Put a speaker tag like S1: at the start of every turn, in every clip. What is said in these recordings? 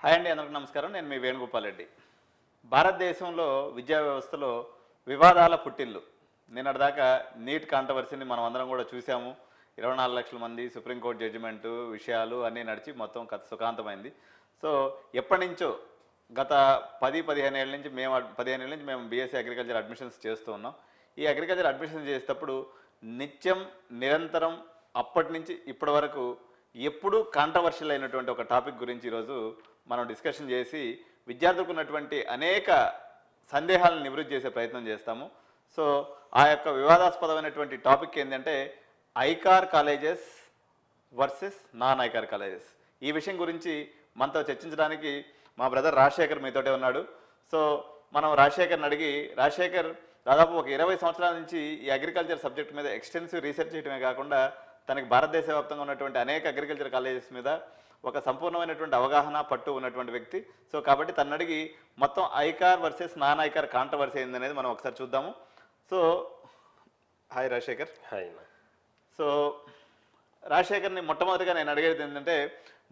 S1: Hi అండి, అందరికీ నమస్కారం. నేను మీ వేణుగోపాల్ రెడ్డి. భారతదేశంలో విద్యా వ్యవస్థలో వివాదాల పుట్టిల్లు. నిన్నటిదాకా నీట్ కాంట్రవర్సీని మనం అందరం కూడా చూసాము. 24 లక్షల మంది సుప్రీంకోర్టు జడ్జిమెంటు విషయాలు అన్నీ నడిచి మొత్తం కథ సుఖాంతమైంది. సో ఎప్పటి నుంచో గత 15 ఏళ్ళ నుంచి 15 ఏళ్ళ నుంచి మేము బీఎస్సీ అగ్రికల్చర్ అడ్మిషన్స్ చేస్తూ ఉన్నాం. ఈ అగ్రికల్చర్ అడ్మిషన్స్ చేసేటప్పుడు నిత్యం నిరంతరం అప్పటి నుంచి ఇప్పటి వరకు ఎప్పుడూ కాంట్రవర్షియల్ అయినటువంటి ఒక టాపిక్ గురించి ఈరోజు మనం డిస్కషన్ చేసి విద్యార్థులకు ఉన్నటువంటి అనేక సందేహాలను నివృత్తి చేసే ప్రయత్నం చేస్తాము. సో ఆ యొక్క వివాదాస్పదమైనటువంటి టాపిక్ ఏంటంటే ICAR colleges versus non ICAR colleges. ఈ విషయం గురించి మనతో చర్చించడానికి మా బ్రదర్ రాజశేఖర్ మీతోటే ఉన్నాడు. సో మనం రాజశేఖర్ని అడిగి, రాజశేఖర్ దాదాపు ఒక 20 సంవత్సరాల నుంచి ఈ అగ్రికల్చర్ సబ్జెక్ట్ మీద ఎక్స్టెన్సివ్ రీసెర్చ్ చేయడమే కాకుండా తనకి భారతదేశ వ్యాప్తంగా ఉన్నటువంటి అనేక అగ్రికల్చర్ కాలేజెస్ మీద ఒక సంపూర్ణమైనటువంటి అవగాహన పట్టు ఉన్నటువంటి వ్యక్తి. సో కాబట్టి తను అడిగి మొత్తం ICAR versus non ICAR controversy ఏందనేది మనం ఒకసారి చూద్దాము. So hi Rajasekhar.
S2: Hi.
S1: So రాజశేఖర్ని మొట్టమొదటిగా నేను అడిగేది ఏంటంటే,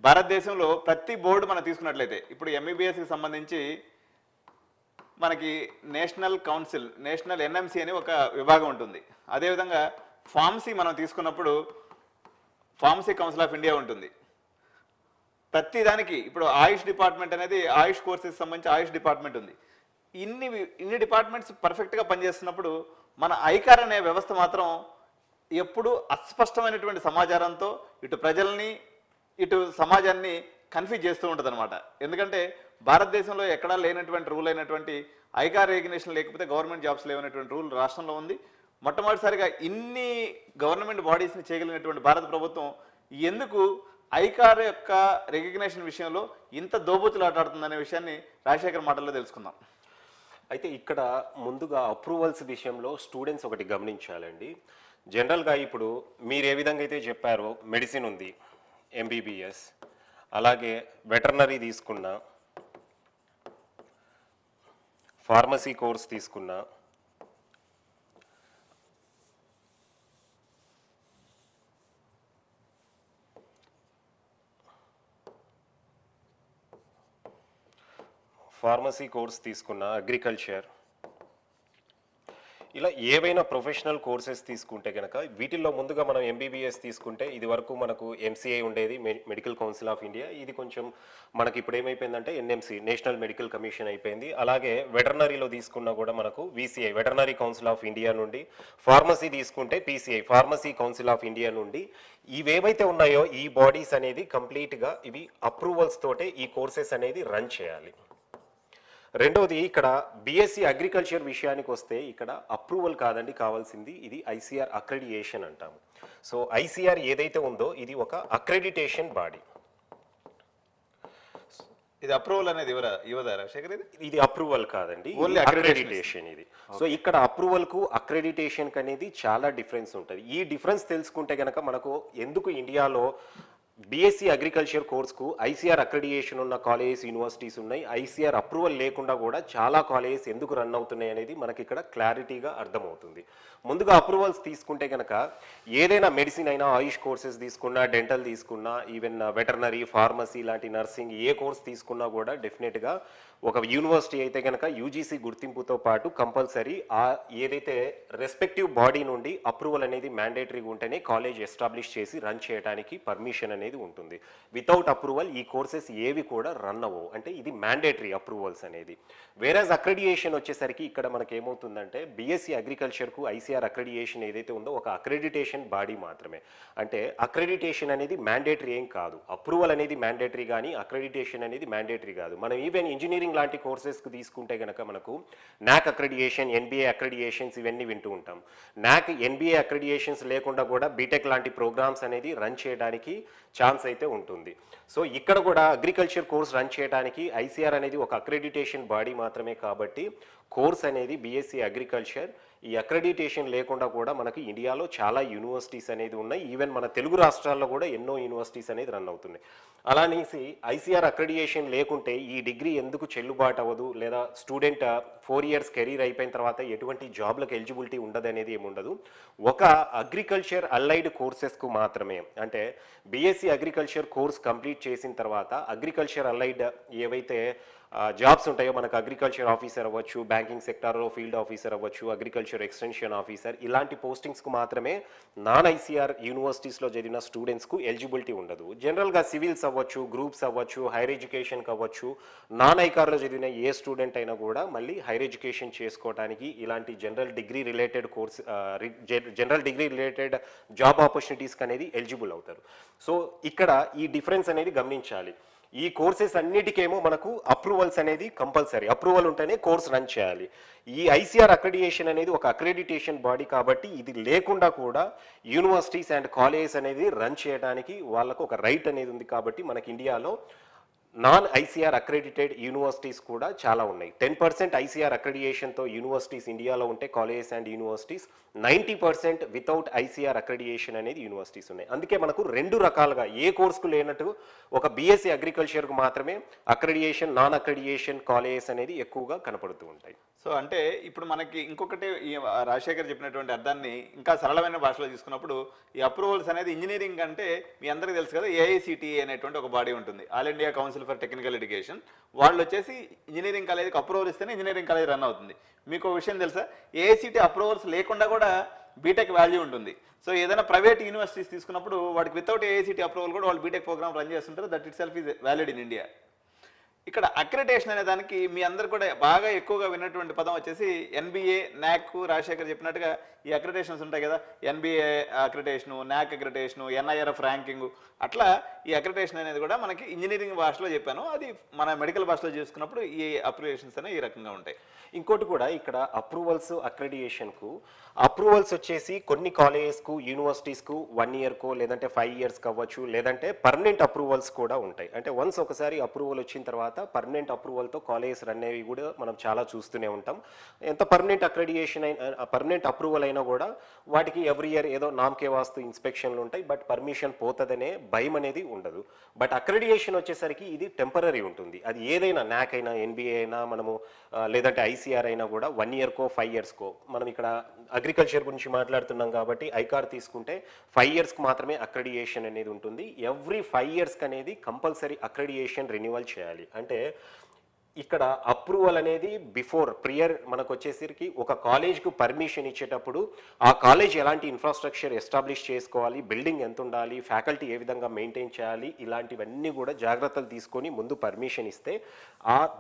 S1: భారతదేశంలో ప్రతి బోర్డు మనం తీసుకున్నట్లయితే ఇప్పుడు ఎంబీబీఎస్కి సంబంధించి మనకి నేషనల్ కౌన్సిల్, నేషనల్ ఎన్ఎంసీ అని ఒక విభాగం ఉంటుంది. అదేవిధంగా ఫార్మసీ మనం తీసుకున్నప్పుడు ఫార్మసీ కౌన్సిల్ ఆఫ్ ఇండియా ఉంటుంది. ప్రతి దానికి ఇప్పుడు ఆయుష్ డిపార్ట్మెంట్ అనేది ఆయుష్ కోర్సెస్ సంబంధించి ఆయుష్ డిపార్ట్మెంట్ ఉంది. ఇన్ని డిపార్ట్మెంట్స్ పర్ఫెక్ట్గా పనిచేస్తున్నప్పుడు మన ఐకార్ అనే వ్యవస్థ మాత్రం ఎప్పుడు అస్పష్టమైనటువంటి సమాచారంతో ఇటు ప్రజల్ని ఇటు సమాజాన్ని కన్ఫ్యూజ్ చేస్తూ ఉంటుంది అనమాట. ఎందుకంటే భారతదేశంలో ఎక్కడా లేనటువంటి రూల్ అయినటువంటి ఐకార్ రికగ్నిషన్ లేకపోతే గవర్నమెంట్ జాబ్స్ లేవనేటువంటి రూల్ రాష్ట్రంలో ఉంది. మొట్టమొదటిసారిగా ఇన్ని గవర్నమెంట్ బాడీస్ని చేయగలిగినటువంటి భారత ప్రభుత్వం ఎందుకు ఐకార్ యొక్క రికగ్నిషన్ విషయంలో ఇంత దోబూచులాటాడుతుందనే విషయాన్ని రాజశేఖర్ మాటల్లో తెలుసుకుందాం.
S2: అయితే ఇక్కడ ముందుగా అప్రూవల్స్ విషయంలో స్టూడెంట్స్ ఒకటి గమనించాలండి. జనరల్గా ఇప్పుడు మీరు ఏ విధంగా అయితే చెప్పారో మెడిసిన్ ఉంది, ఎంబీబీఎస్, అలాగే వెటర్నరీ తీసుకున్నా, ఫార్మసీ కోర్స్ తీసుకున్నా, ఫార్మసీ కోర్స్ తీసుకున్న, అగ్రికల్చర్, ఇలా ఏవైనా ప్రొఫెషనల్ కోర్సెస్ తీసుకుంటే కనుక వీటిల్లో ముందుగా మనం ఎంబీబీఎస్ తీసుకుంటే ఇది వరకు మనకు ఎంసీఐ ఉండేది, మెడికల్ కౌన్సిల్ ఆఫ్ ఇండియా. ఇది కొంచెం మనకి ఇప్పుడు ఏమైపోయిందంటే ఎన్ఎంసీ, నేషనల్ మెడికల్ కమిషన్ అయిపోయింది. అలాగే వెటర్నరీలో తీసుకున్నా కూడా మనకు VCI, veterinary council of India నుండి, ఫార్మసీ తీసుకుంటే PCI, pharmacy council of India నుండి. ఇవేవైతే ఉన్నాయో ఈ బాడీస్ అనేది కంప్లీట్గా ఇవి అప్రూవల్స్ తోటే ఈ కోర్సెస్ అనేది రన్ చేయాలి. రెండవది ఇక్కడ బీఎస్సీ అగ్రికల్చర్ విషయానికి వస్తే ఇక్కడ అప్రూవల్ కాదండి కావాల్సింది, ఇది ఐసీఆర్ అక్రెడిటేషన్ అంటాము. సో ఐసీఆర్ ఏదైతే ఉందో ఇది ఒక అక్రెడిటేషన్ బాడీ.
S1: ఇది అప్రూవల్ అనేది ఇవ్వదా రాజశేఖర్?
S2: ఇది అప్రూవల్ కాదండి, అక్రెడిటేషన్ ఇది. సో ఇక్కడ అప్రూవల్ కు అక్రెడిటేషన్ అనేది చాలా డిఫరెన్స్ ఉంటుంది. ఈ డిఫరెన్స్ తెలుసుకుంటే గనక మనకు ఎందుకు ఇండియాలో బీఎస్సీ అగ్రికల్చర్ కోర్స్కు ఐసీఆర్ అక్రెడిటేషన్ ఉన్న కాలేజెస్, యూనివర్సిటీస్ ఉన్నాయి, ఐసీఆర్ అప్రూవల్ లేకుండా కూడా చాలా కాలేజెస్ ఎందుకు రన్ అవుతున్నాయి అనేది మనకి ఇక్కడ క్లారిటీగా అర్థమవుతుంది. ముందుగా అప్రూవల్స్ తీసుకుంటే కనుక ఏదైనా మెడిసిన్ అయినా, ఆయుష్ కోర్సెస్ తీసుకున్నా, డెంటల్ తీసుకున్నా, ఈవెన్ వెటర్నరీ, ఫార్మసీ లాంటి నర్సింగ్ ఏ కోర్స్ తీసుకున్నా కూడా డెఫినెట్గా ఒక యూనివర్సిటీ అయితే కనుక యూజీసీ గుర్తింపుతో పాటు కంపల్సరీ ఆ ఏదైతే రెస్పెక్టివ్ బాడీ నుండి అప్రూవల్ అనేది మ్యాండేటరీగా ఉంటేనే కాలేజ్ ఎస్టాబ్లిష్ చేసి రన్ చేయడానికి పర్మిషన్ అనేది ఉంటుంది. వితౌట్ అప్రూవల్ ఈ కోర్సెస్ ఏవి కూడా రన్ అవ్వవు. అంటే ఇది మ్యాండేటరీ అప్రూవల్స్ అనేది. వేరేజ్ అక్రెడిటేషన్ వచ్చేసరికి ఇక్కడ మనకి ఏమవుతుందంటే బీఎస్సీ అగ్రికల్చర్కు ఐసీఆర్ అక్రెడిటేషన్ ఏదైతే ఉందో ఒక అక్రెడిటేషన్ బాడీ మాత్రమే. అంటే అక్రెడిటేషన్ అనేది మ్యాండేటరీ ఏం కాదు. అప్రూవల్ అనేది మ్యాండేటరీ కానీ అక్రెడిటేషన్ అనేది మ్యాండేటరీ కాదు. మనం ఈవెన్ ఇంజనీరింగ్ లాంటి కోర్సెస్కి తీసుకుంటే కనుక మనకు నాక్ అక్రెడిటేషన్, ఎన్బీఏ అక్రెడిటేషన్స్ ఇవన్నీ వింటూ ఉంటాం. నాక్, ఎన్బీఏ అక్రెడిటేషన్స్ లేకుండా కూడా బీటెక్ లాంటి ప్రోగ్రామ్స్ అనేది రన్ చేయడానికి ఛాన్స్ అయితే ఉంటుంది. సో ఇక్కడ కూడా అగ్రికల్చర్ కోర్స్ రన్ చేయడానికి ఐసీఆర్ అనేది ఒక అక్రెడిటేషన్ బాడీ మాత్రమే కాబట్టి కోర్స్ అనేది బీఎస్సీ అగ్రికల్చర్. ఈ అక్రెడిటేషన్ లేకుండా కూడా మనకి ఇండియాలో చాలా యూనివర్సిటీస్ అనేది ఉన్నాయి. ఈవెన్ మన తెలుగు రాష్ట్రాల్లో కూడా ఎన్నో యూనివర్సిటీస్ అనేది రన్ అవుతున్నాయి. అలానేసి ఐసీఆర్ అక్రెడిటేషన్ లేకుంటే ఈ డిగ్రీ ఎందుకు చెల్లుబాటు అవ్వదు, లేదా స్టూడెంట్ 4 ఇయర్స్ కెరీర్ అయిపోయిన తర్వాత ఎటువంటి జాబ్లకు ఎలిజిబిలిటీ ఉండదు అనేది ఏముండదు. ఒక అగ్రికల్చర్ అలైడ్ కోర్సెస్కు మాత్రమే, అంటే బీఎస్సీ అగ్రికల్చర్ కోర్స్ కంప్లీట్ చేసిన తర్వాత అగ్రికల్చర్ అలైడ్ ఏవైతే జాబ్స్ ఉంటాయో, మనకు అగ్రికల్చర్ ఆఫీసర్ అవ్వచ్చు, బ్యాంకింగ్ సెక్టార్లో ఫీల్డ్ ఆఫీసర్ అవ్వచ్చు, అగ్రికల్చర్ ఎక్స్టెన్షన్ ఆఫీసర్, ఇలాంటి పోస్టింగ్స్కు మాత్రమే నాన్ ఐసీఆర్ యూనివర్సిటీస్లో చదివిన స్టూడెంట్స్కు ఎలిజిబిలిటీ ఉండదు. జనరల్గా సివిల్స్ అవ్వచ్చు, గ్రూప్స్ అవ్వచ్చు, హైర్ ఎడ్యుకేషన్కి అవ్వచ్చు, నాన్ ఐకార్లో చదివిన ఏ స్టూడెంట్ అయినా కూడా మళ్ళీ హైర్ ఎడ్యుకేషన్ చేసుకోవడానికి ఇలాంటి general degree related course, general degree related job ఆపర్చునిటీస్కి అనేది ఎలిజిబుల్ అవుతారు. సో ఇక్కడ ఈ డిఫరెన్స్ అనేది గమనించాలి. ఈ కోర్సెస్ అన్నిటికేమో మనకు అప్రూవల్స్ అనేది కంపల్సరీ, అప్రూవల్ ఉంటేనే కోర్స్ రన్ చేయాలి. ఈ ఐసీఆర్ అక్రెడిటేషన్ అనేది ఒక అక్రెడిటేషన్ బాడీ కాబట్టి ఇది లేకుండా కూడా యూనివర్సిటీస్ అండ్ కాలేజెస్ అనేది రన్ చేయడానికి వాళ్ళకు ఒక రైట్ అనేది ఉంది. కాబట్టి మనకి ఇండియాలో నాన్ ఐసీఆర్ అక్రెడిటెడ్ యూనివర్సిటీస్ కూడా చాలా ఉన్నాయి. 10% ఐసీఆర్ అక్రెడిటేషన్తో యూనివర్సిటీస్ ఇండియాలో ఉంటే colleges and universities, 90% without ICR accreditation అనేది యూనివర్సిటీస్ ఉన్నాయి. అందుకే మనకు 2 రకాలుగా, ఏ కోర్సుకు లేనట్టు ఒక బీఎస్సీ అగ్రికల్చర్కు మాత్రమే అక్రెడిటేషన్, నాన్ అక్రెడిటేషన్ కాలేజెస్ అనేది ఎక్కువగా కనపడుతూ ఉంటాయి.
S1: సో అంటే ఇప్పుడు మనకి ఇంకొకటి, ఈ రాజశేఖర్ చెప్పినటువంటి అర్థాన్ని ఇంకా సరళమైన భాషలో తీసుకున్నప్పుడు, ఈ అప్రూవల్స్ అనేది ఇంజనీరింగ్ అంటే మీ అందరికీ తెలుసు కదా, ఏఐసిటిఏ అనేటువంటి ఒక బాడీ ఉంటుంది, all India council for technical education. వాళ్ళు వచ్చేసి ఇంజనీరింగ్ కాలేజీకి అప్రూవల్ ఇస్తేనే ఇంజనీరింగ్ కాలేజ్ రన్ అవుతుంది. మీకు ఒక విషయం తెలుసా, ఏఐసిటి అప్రూవల్స్ లేకుండా కూడా బీటెక్ వాల్యూ ఉంటుంది. సో ఏదైనా ప్రైవేట్ యూనివర్సిటీస్ తీసుకున్నప్పుడు వాడికి వితౌట్ ఏఐసిటి అప్రూవల్ కూడా వాళ్ళు బీటెక్ ప్రోగ్రామ్ రన్ చేస్తుంటారు. That it self is valid in India. ఇక్కడ అక్రిడిటేషన్ అనే దానికి మీ అందరు కూడా బాగా ఎక్కువగా విన్నటువంటి పదం వచ్చేసి ఎన్బిఏ, న్యాక్. రాజశేఖర్ చెప్పినట్టుగా ఈ అక్రిడిటేషన్స్ ఉంటాయి కదా, ఎన్బిఏ అక్రిడిటేషను, న్యాక్ అక్రిడిటేషను, ఎన్ఐఆర్ఎఫ్ ర్యాంకింగ్. అట్లా ఈ అక్రిడిటేషన్ అనేది కూడా మనకి ఇంజనీరింగ్ భాషలో చెప్పాను, అది మన మెడికల్ భాషలో చేసుకున్నప్పుడు ఈ అప్రివేషన్స్ అనేవి ఈ రకంగా ఉంటాయి.
S2: ఇంకోటి కూడా ఇక్కడ అప్రూవల్స్, అక్రెడిటేషన్కు అప్రూవల్స్ వచ్చేసి కొన్ని కాలేజెస్కు, యూనివర్సిటీస్కు 1 ఇయర్కో లేదంటే 5 ఇయర్స్కి అవ్వచ్చు, లేదంటే పర్మనెంట్ అప్రూవల్స్ కూడా ఉంటాయి. అంటే వన్స్ ఒకసారి అప్రూవల్ వచ్చిన తర్వాత పర్మనెంట్ అప్రూవల్తో కాలేజెస్ రన్ అయ్యేవి కూడా మనం చాలా చూస్తూనే ఉంటాం. ఎంత పర్మనెంట్ అక్రెడిటేషన్ అయినా, పర్మనెంట్ అప్రూవల్ అయినా కూడా వాటికి ఎవ్రీ ఇయర్ ఏదో నామకే వాస్తు ఇన్స్పెక్షన్లు ఉంటాయి, బట్ పర్మిషన్ పోతుందనే భయం అనేది ఉండదు. బట్ అక్రెడిటేషన్ వచ్చేసరికి ఇది టెంపరీ ఉంటుంది. అది ఏదైనా, న్యాక్ అయినా, ఎన్బిఏ అయినా, మనము లేదంటే ఐసీఆర్ అయినా కూడా 1 ఇయర్కో 5 ఇయర్స్కో. మనం ఇక్కడ అగ్రికల్చర్ గురించి మాట్లాడుతున్నాం కాబట్టి ఐకార్ తీసుకుంటే 5 ఇయర్స్కి మాత్రమే అక్రెడిటేషన్ అనేది ఉంటుంది. ఎవ్రీ 5 ఇయర్స్కి అనేది కంపల్సరీ అక్రెడిటేషన్ రెన్యువల్ చేయాలి. అంటే ఇక్కడ అప్రూవల్ అనేది ప్రియర్ మనకు వచ్చేసరికి ఒక కాలేజ్కు పర్మిషన్ ఇచ్చేటప్పుడు ఆ కాలేజ్ ఎలాంటి ఇన్ఫ్రాస్ట్రక్చర్ ఎస్టాబ్లిష్ చేసుకోవాలి, బిల్డింగ్ ఎంత ఉండాలి, ఫ్యాకల్టీ ఏ విధంగా మెయింటైన్ చేయాలి, ఇలాంటివన్నీ కూడా జాగ్రత్తలు తీసుకొని ముందు పర్మిషన్ ఇస్తే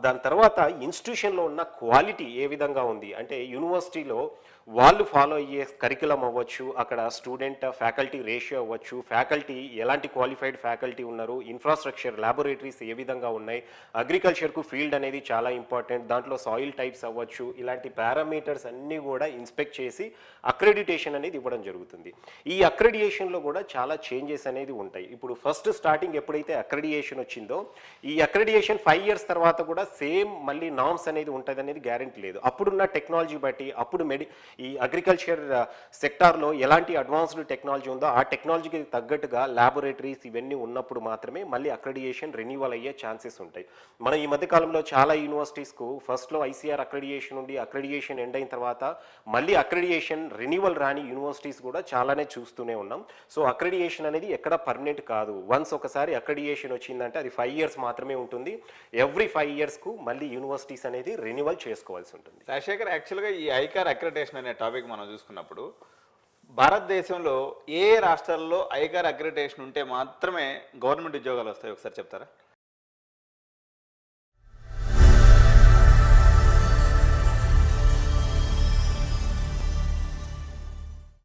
S2: దాని తర్వాత ఇన్స్టిట్యూషన్లో ఉన్న క్వాలిటీ ఏ విధంగా ఉంది, అంటే యూనివర్సిటీలో వాళ్ళు ఫాలో అయ్యే కరికులం అవ్వచ్చు, అక్కడ స్టూడెంట్ ఫ్యాకల్టీ రేషియో అవ్వచ్చు, ఫ్యాకల్టీ ఎలాంటి క్వాలిఫైడ్ ఫ్యాకల్టీ ఉన్నారు, ఇన్ఫ్రాస్ట్రక్చర్, ల్యాబొరేటరీస్ ఏ విధంగా ఉన్నాయి, అగ్రికల్చర్కు ఫీల్డ్ అనేది చాలా ఇంపార్టెంట్, దాంట్లో సాయిల్ టైప్స్ అవ్వచ్చు, ఇలాంటి పారామీటర్స్ అన్నీ కూడా ఇన్స్పెక్ట్ చేసి అక్రెడిటేషన్ అనేది ఇవ్వడం జరుగుతుంది. ఈ అక్రెడిటేషన్లో కూడా చాలా చేంజెస్ అనేది ఉంటాయి. ఇప్పుడు ఫస్ట్ స్టార్టింగ్ ఎప్పుడైతే అక్రెడిటేషన్ వచ్చిందో, ఈ అక్రెడిటేషన్ 5 ఇయర్స్ తర్వాత కూడా సేమ్ మళ్ళీ నామ్స్ అనేది ఉంటుంది అనేది గ్యారెంటీ లేదు. అప్పుడున్న టెక్నాలజీ బట్టి, అప్పుడు ఈ అగ్రికల్చర్ సెక్టార్లో ఎలాంటి అడ్వాన్స్డ్ టెక్నాలజీ ఉందో ఆ టెక్నాలజీకి తగ్గట్టుగా ల్యాబొరేటరీస్ ఇవన్నీ ఉన్నప్పుడు మాత్రమే మళ్ళీ అక్రెడిటేషన్ రెన్యువల్ అయ్యే ఛాన్సెస్ ఉంటాయి. మనం ఈ మధ్య కాలంలో చాలా యూనివర్సిటీస్కు ఫస్ట్లో ఐసీఆర్ అక్రెడిటేషన్ ఉండి అక్రెడిటేషన్ ఎండ్ అయిన తర్వాత మళ్ళీ అక్రెడిటేషన్ రెన్యువల్ రాని యూనివర్సిటీస్ కూడా చాలానే చూస్తూనే ఉన్నాం. సో అక్రెడిటేషన్ అనేది ఎక్కడ పర్మనెంట్ కాదు. వన్స్ ఒకసారి అక్రెడిటేషన్ వచ్చిందంటే అది 5 ఇయర్స్ మాత్రమే ఉంటుంది. ఎవ్రీ 5 ఇయర్స్కు మళ్ళీ యూనివర్సిటీస్ అనేది రెన్యువల్ చేసుకోవాల్సి ఉంటుంది.
S1: రాజశేఖర్, యాక్చువల్గా ఈ ఐకార్ అక్రిడిటేషన్ అనే టాపిక్ మనం చూసుకున్నప్పుడు భారతదేశంలో ఏ రాష్ట్రాల్లో ఐకార్ అక్రిడిటేషన్ ఉంటే మాత్రమే గవర్నమెంట్ ఉద్యోగాలు వస్తాయి, ఒకసారి చెప్తారా?